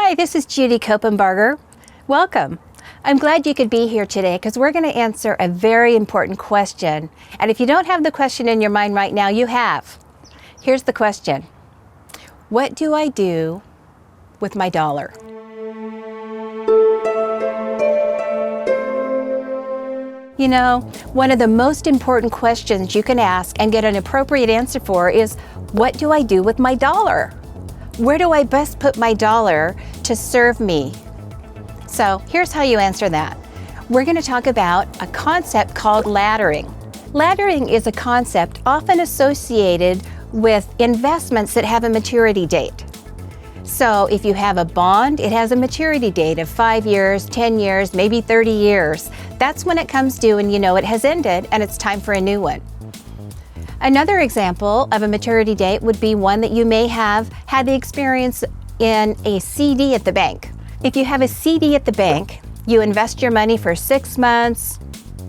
Hi, this is Judy Copenbarger. Welcome. I'm glad you could be here today because we're going to answer a very important question. And if you don't have the question in your mind right now, you have. Here's the question. What do I do with my dollar? You know, one of the most important questions you can ask and get an appropriate answer for is, what do I do with my dollar? Where do I best put my dollar to serve me? So here's how you answer that. We're going to talk about a concept called laddering. Laddering is a concept often associated with investments that have a maturity date. So if you have a bond, it has a maturity date of 5 years, 10 years, maybe 30 years. That's when it comes due and you know it has ended and it's time for a new one. Another example of a maturity date would be one that you may have had the experience in a CD at the bank. If you have a CD at the bank, you invest your money for 6 months,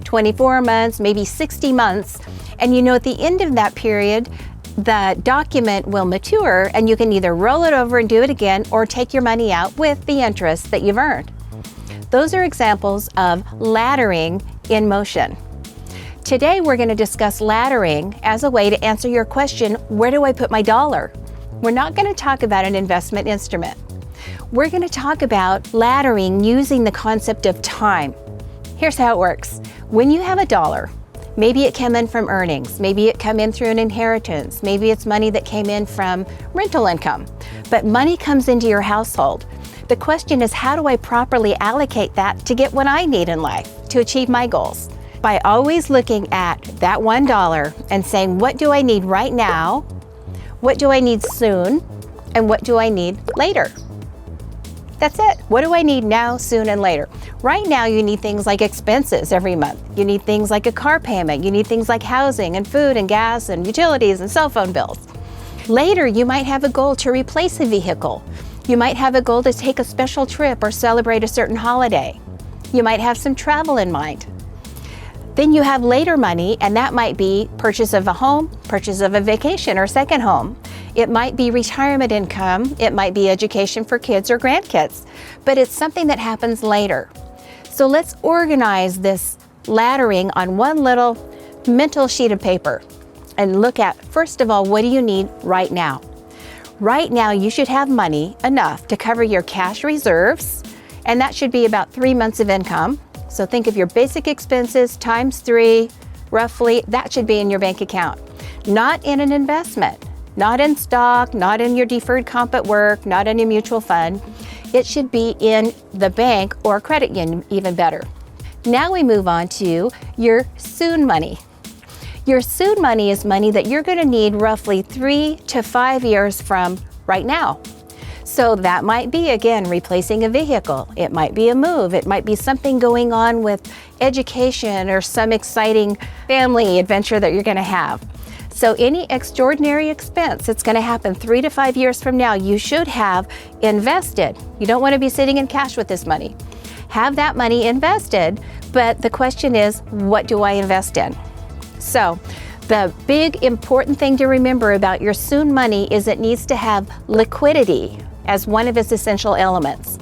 24 months, maybe 60 months, and you know at the end of that period, the document will mature and you can either roll it over and do it again or take your money out with the interest that you've earned. Those are examples of laddering in motion. Today, we're going to discuss laddering as a way to answer your question, where do I put my dollar? We're not going to talk about an investment instrument. We're going to talk about laddering using the concept of time. Here's how it works. When you have a dollar, maybe it came in from earnings, maybe it came in through an inheritance, maybe it's money that came in from rental income, but money comes into your household. The question is, how do I properly allocate that to get what I need in life, to achieve my goals? By always looking at that $1 and saying, what do I need right now? What do I need soon? And what do I need later? That's it. What do I need now, soon, and later? Right now, you need things like expenses every month. You need things like a car payment. You need things like housing and food and gas and utilities and cell phone bills. Later, you might have a goal to replace a vehicle. You might have a goal to take a special trip or celebrate a certain holiday. You might have some travel in mind. Then you have later money, and that might be purchase of a home, purchase of a vacation or second home. It might be retirement income. It might be education for kids or grandkids, but it's something that happens later. So let's organize this laddering on one little mental sheet of paper and look at, first of all, what do you need right now? Right now, you should have money enough to cover your cash reserves, and that should be about 3 months of income. So think of your basic expenses times 3, roughly, that should be in your bank account. Not in an investment, not in stock, not in your deferred comp at work, not in a mutual fund. It should be in the bank or credit union, even better. Now we move on to your soon money. Your soon money is money that you're going to need roughly 3 to 5 years from right now. So that might be, again, replacing a vehicle. It might be a move. It might be something going on with education or some exciting family adventure that you're going to have. So any extraordinary expense that's going to happen 3 to 5 years from now, you should have invested. You don't want to be sitting in cash with this money. Have that money invested, but the question is, what do I invest in? So the big important thing to remember about your soon money is it needs to have liquidity as one of its essential elements.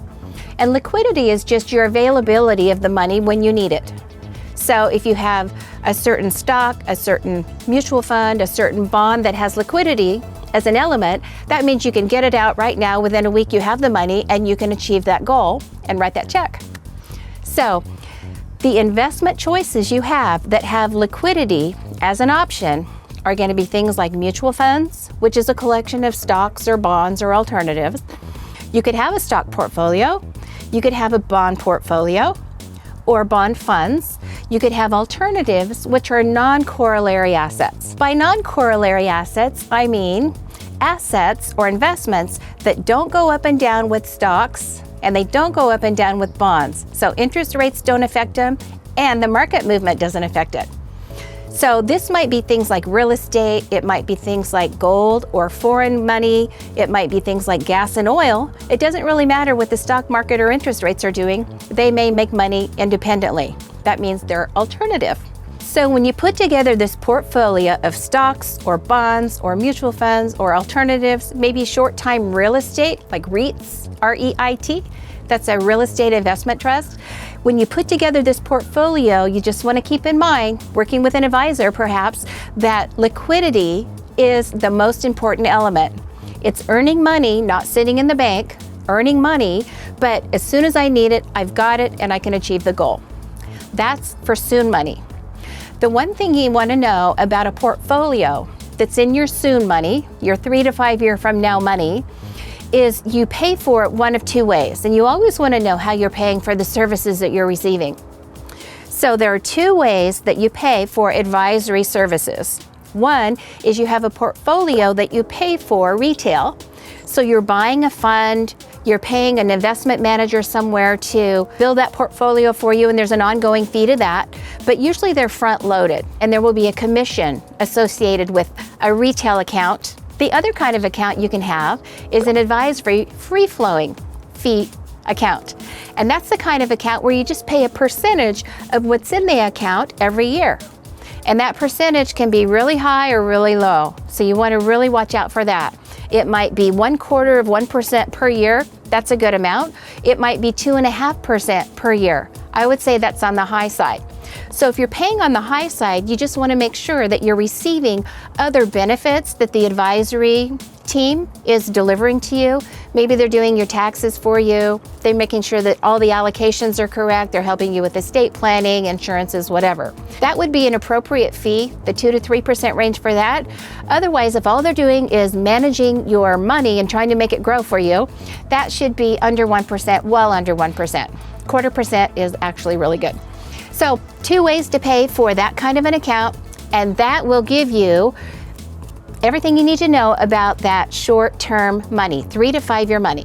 And liquidity is just your availability of the money when you need it. So if you have a certain stock, a certain mutual fund, a certain bond that has liquidity as an element, that means you can get it out right now. Within a week, you have the money and you can achieve that goal and write that check. So the investment choices you have that have liquidity as an option are going to be things like mutual funds, which is a collection of stocks or bonds or alternatives. You could have a stock portfolio. You could have a bond portfolio or bond funds. You could have alternatives, which are non-corollary assets. By non-corollary assets, I mean assets or investments that don't go up and down with stocks and they don't go up and down with bonds. So interest rates don't affect them and the market movement doesn't affect it. So this might be things like real estate, it might be things like gold or foreign money, it might be things like gas and oil. It doesn't really matter what the stock market or interest rates are doing. They may make money independently. That means they're alternative. So when you put together this portfolio of stocks or bonds or mutual funds or alternatives, maybe short-time real estate like REITs, R-E-I-T, that's a real estate investment trust. When you put together this portfolio, you just want to keep in mind, working with an advisor perhaps, that liquidity is the most important element. It's earning money, not sitting in the bank, earning money, but as soon as I need it, I've got it and I can achieve the goal. That's for soon money. The one thing you want to know about a portfolio that's in your soon money, your 3 to 5 year from now money, is you pay for it one of two ways. And you always want to know how you're paying for the services that you're receiving. So there are two ways that you pay for advisory services. One is you have a portfolio that you pay for retail. So you're buying a fund, you're paying an investment manager somewhere to build that portfolio for you, and there's an ongoing fee to that. But usually they're front loaded, and there will be a commission associated with a retail account. The other kind of account you can have is an advisory free-flowing fee account. And that's the kind of account where you just pay a percentage of what's in the account every year. And that percentage can be really high or really low. So you want to really watch out for that. It might be 0.25% per year. That's a good amount. It might be 2.5% per year. I would say that's on the high side. So if you're paying on the high side, you just want to make sure that you're receiving other benefits that the advisory team is delivering to you. Maybe they're doing your taxes for you. They're making sure that all the allocations are correct. They're helping you with estate planning, insurances, whatever. That would be an appropriate fee, the 2 to 3% range for that. Otherwise, if all they're doing is managing your money and trying to make it grow for you, that should be under 1%, well under 1%. 0.25% is actually really good. So 2 ways to pay for that kind of an account, and that will give you everything you need to know about that short-term money, 3 to 5 year money.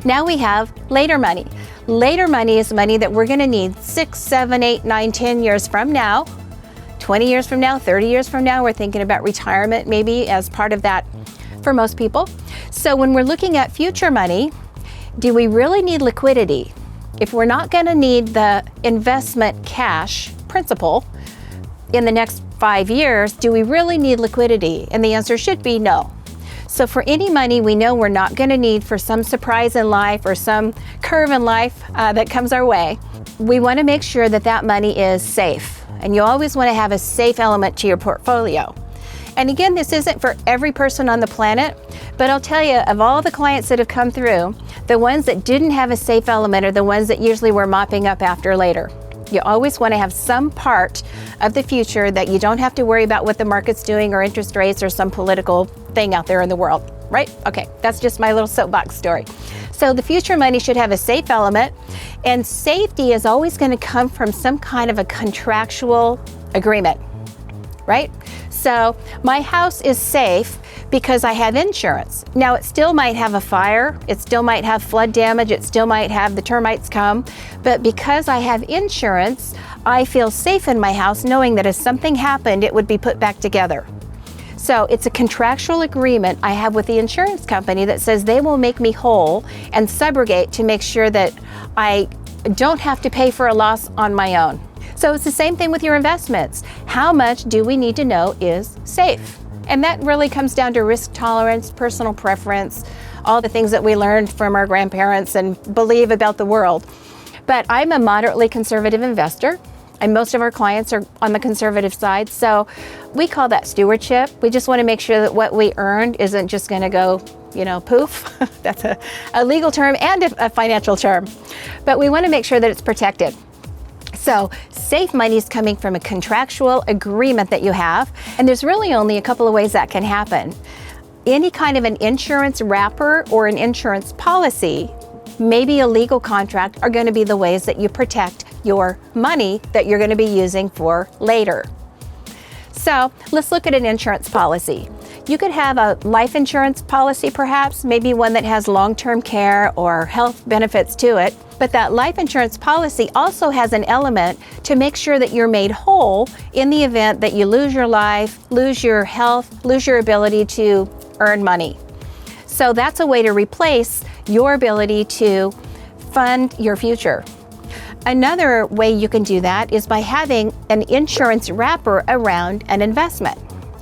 Now we have later money. Later money is money that we're going to need 6, 7, 8, 9, 10 years from now, 20 years from now, 30 years from now. We're thinking about retirement maybe as part of that for most people. So when we're looking at future money, do we really need liquidity? If we're not going to need the investment cash principal in the next 5 years, do we really need liquidity? And the answer should be no. So for any money we know we're not going to need for some surprise in life or some curve in life that comes our way, we want to make sure that that money is safe. And you always want to have a safe element to your portfolio. And again, this isn't for every person on the planet, but I'll tell you, of all the clients that have come through, the ones that didn't have a safe element are the ones that usually we're mopping up after later. You always want to have some part of the future that you don't have to worry about what the market's doing or interest rates or some political thing out there in the world, right? Okay, that's just my little soapbox story. So the future money should have a safe element, and safety is always going to come from some kind of a contractual agreement, right? So my house is safe because I have insurance. Now it still might have a fire, it still might have flood damage, it still might have the termites come, but because I have insurance, I feel safe in my house knowing that if something happened, it would be put back together. So it's a contractual agreement I have with the insurance company that says they will make me whole and subrogate to make sure that I don't have to pay for a loss on my own. So it's the same thing with your investments. How much do we need to know is safe? And that really comes down to risk tolerance, personal preference, all the things that we learned from our grandparents and believe about the world. But I'm a moderately conservative investor, and most of our clients are on the conservative side. So we call that stewardship. We just want to make sure that what we earned isn't just going to go, poof. That's a legal term and a financial term. But we want to make sure that it's protected. So safe money is coming from a contractual agreement that you have, and there's really only a couple of ways that can happen. Any kind of an insurance wrapper or an insurance policy, maybe a legal contract, are going to be the ways that you protect your money that you're going to be using for later. So let's look at an insurance policy. You could have a life insurance policy perhaps, maybe one that has long-term care or health benefits to it. But that life insurance policy also has an element to make sure that you're made whole in the event that you lose your life, lose your health, lose your ability to earn money. So that's a way to replace your ability to fund your future. Another way you can do that is by having an insurance wrapper around an investment.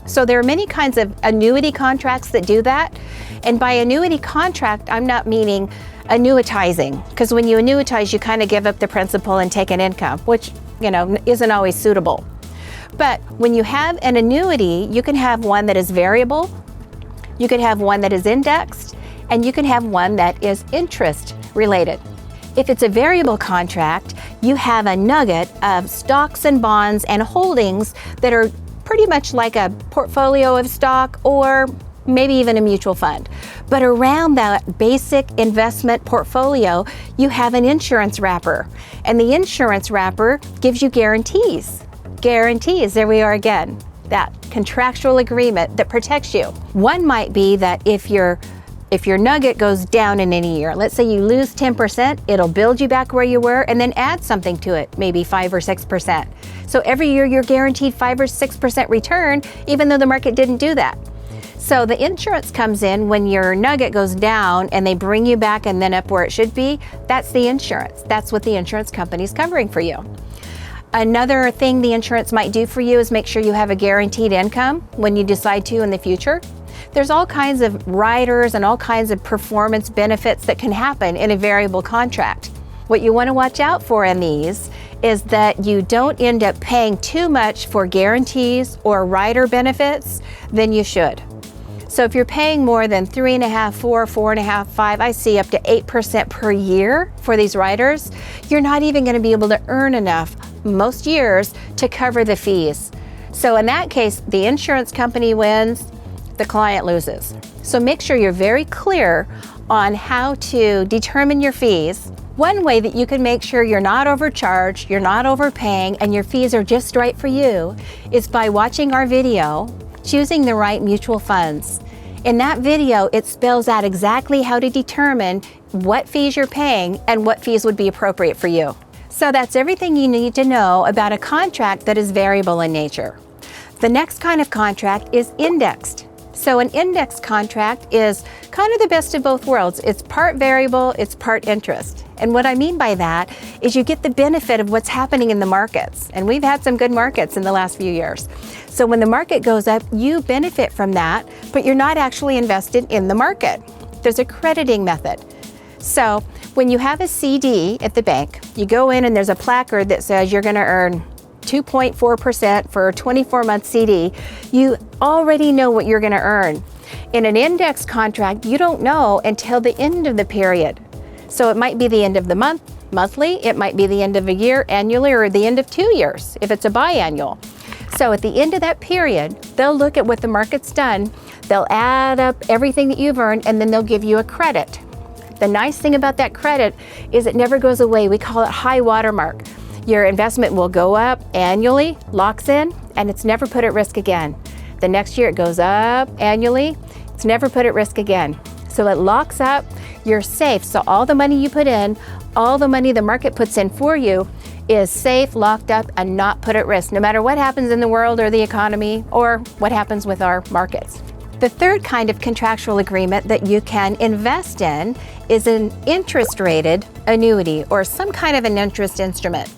So there are many kinds of annuity contracts that do that. And by annuity contract, I'm not meaning annuitizing, because when you annuitize, you kind of give up the principal and take an income, which, isn't always suitable. But when you have an annuity, you can have one that is variable, you can have one that is indexed, and you can have one that is interest related. If it's a variable contract, you have a nugget of stocks and bonds and holdings that are pretty much like a portfolio of stock or maybe even a mutual fund. But around that basic investment portfolio, you have an insurance wrapper. And the insurance wrapper gives you guarantees. Guarantees, there we are again, that contractual agreement that protects you. One might be that if your nugget goes down in any year, let's say you lose 10%, it'll build you back where you were and then add something to it, maybe 5 or 6%. So every year you're guaranteed 5 or 6% return, even though the market didn't do that. So the insurance comes in when your nugget goes down and they bring you back and then up where it should be. That's the insurance. That's what the insurance company is covering for you. Another thing the insurance might do for you is make sure you have a guaranteed income when you decide to in the future. There's all kinds of riders and all kinds of performance benefits that can happen in a variable contract. What you want to watch out for in these is that you don't end up paying too much for guarantees or rider benefits than you should. So if you're paying more than 3.5%, 4%, 4.5%, 5%, I see up to 8% per year for these riders, you're not even going to be able to earn enough most years to cover the fees. So in that case, the insurance company wins, the client loses. So make sure you're very clear on how to determine your fees. One way that you can make sure you're not overcharged, you're not overpaying, and your fees are just right for you is by watching our video, Choosing the Right Mutual Funds. In that video, it spells out exactly how to determine what fees you're paying and what fees would be appropriate for you. So that's everything you need to know about a contract that is variable in nature. The next kind of contract is indexed. So an index contract is kind of the best of both worlds. It's part variable, it's part interest. And what I mean by that is you get the benefit of what's happening in the markets. And we've had some good markets in the last few years. So when the market goes up, you benefit from that, but you're not actually invested in the market. There's a crediting method. So when you have a CD at the bank, you go in and there's a placard that says you're going to earn 2.4% for a 24-month CD, you already know what you're going to earn. In an index contract, you don't know until the end of the period. So it might be the end of the month, monthly, it might be the end of a year, annually, or the end of 2 years, if it's a biannual. So at the end of that period, they'll look at what the market's done, they'll add up everything that you've earned, and then they'll give you a credit. The nice thing about that credit is it never goes away. We call it high watermark. Your investment will go up annually, locks in, and it's never put at risk again. The next year it goes up annually, it's never put at risk again. So it locks up, you're safe. So all the money you put in, all the money the market puts in for you is safe, locked up, and not put at risk, no matter what happens in the world or the economy or what happens with our markets. The third kind of contractual agreement that you can invest in is an interest-rated annuity or some kind of an interest instrument.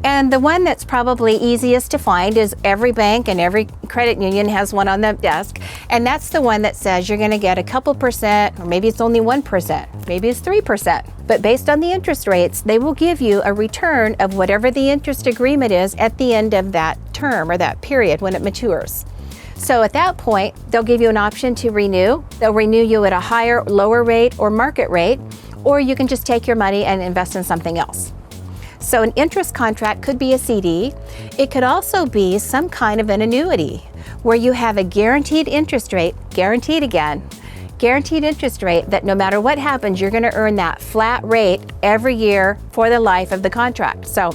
And the one that's probably easiest to find is every bank and every credit union has one on the desk. And that's the one that says you're going to get a couple percent, or maybe it's only 1%, maybe it's 3%. But based on the interest rates, they will give you a return of whatever the interest agreement is at the end of that term or that period when it matures. So at that point, they'll give you an option to renew. They'll renew you at a higher, lower rate or market rate, or you can just take your money and invest in something else. So an interest contract could be a CD. It could also be some kind of an annuity where you have a guaranteed interest rate, guaranteed interest rate that no matter what happens, you're going to earn that flat rate every year for the life of the contract. So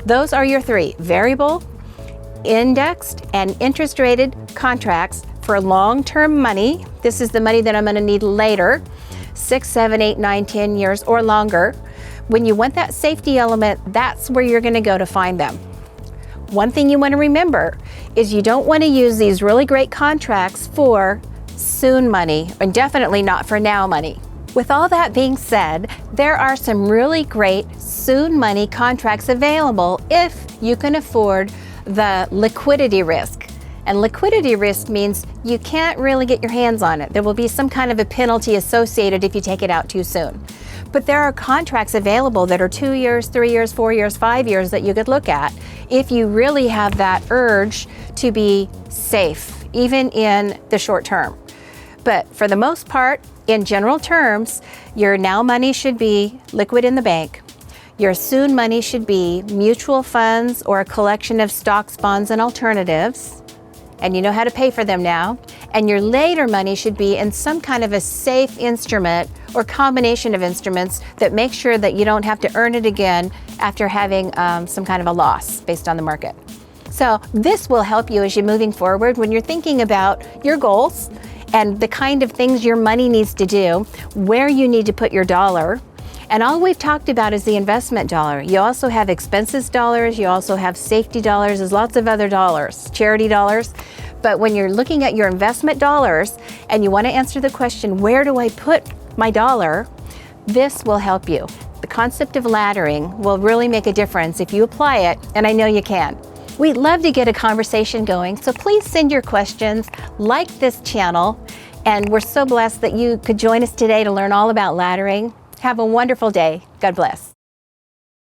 those are your three: variable, indexed, and interest rated contracts for long-term money. This is the money that I'm going to need later, 6, 7, 8, 9, 10 years or longer. When you want that safety element, that's where you're going to go to find them. One thing you want to remember is you don't want to use these really great contracts for soon money, and definitely not for now money. With all that being said, there are some really great soon money contracts available if you can afford the liquidity risk. And liquidity risk means you can't really get your hands on it. There will be some kind of a penalty associated if you take it out too soon. But there are contracts available that are 2 years, 3 years, 4 years, 5 years that you could look at if you really have that urge to be safe, even in the short term. But for the most part, in general terms, your now money should be liquid in the bank. Your soon money should be mutual funds or a collection of stocks, bonds, and alternatives. And you know how to pay for them now. And your later money should be in some kind of a safe instrument or combination of instruments that make sure that you don't have to earn it again after having some kind of a loss based on the market. So this will help you as you're moving forward when you're thinking about your goals and the kind of things your money needs to do, where you need to put your dollar. And all we've talked about is the investment dollar. You also have expenses dollars, you also have safety dollars, there's lots of other dollars, charity dollars. But when you're looking at your investment dollars and you want to answer the question, where do I put my dollar? This will help you. The concept of laddering will really make a difference if you apply it, and I know you can. We'd love to get a conversation going, so please send your questions, like this channel, and we're so blessed that you could join us today to learn all about laddering. Have a wonderful day. God bless.